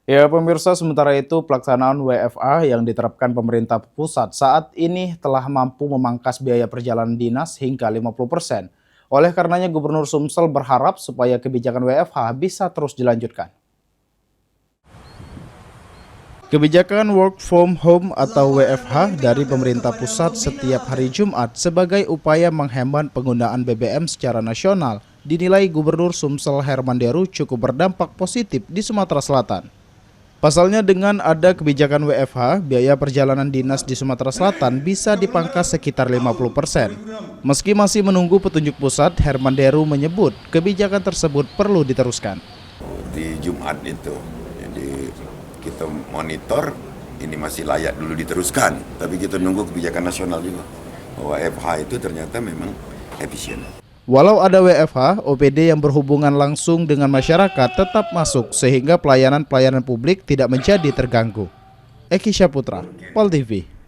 Ya, pemirsa, sementara itu pelaksanaan WFA yang diterapkan pemerintah pusat saat ini telah mampu memangkas biaya perjalanan dinas hingga 50%. Oleh karenanya, Gubernur Sumsel berharap supaya kebijakan WFH bisa terus dilanjutkan. Kebijakan work from home atau WFH dari pemerintah pusat setiap hari Jumat sebagai upaya menghemat penggunaan BBM secara nasional dinilai Gubernur Sumsel Herman Deru cukup berdampak positif di Sumatera Selatan. Pasalnya dengan ada kebijakan WFH, biaya perjalanan dinas di Sumatera Selatan bisa dipangkas sekitar 50%. Meski masih menunggu petunjuk pusat, Herman Deru menyebut kebijakan tersebut perlu diteruskan. Di Jumat itu, jadi kita monitor ini masih layak dulu diteruskan, tapi kita nunggu kebijakan nasional juga bahwa WFH itu ternyata memang efisien. Walau ada WFH, OPD yang berhubungan langsung dengan masyarakat tetap masuk sehingga pelayanan publik tidak menjadi terganggu. Eki Syaputra, Pol TV.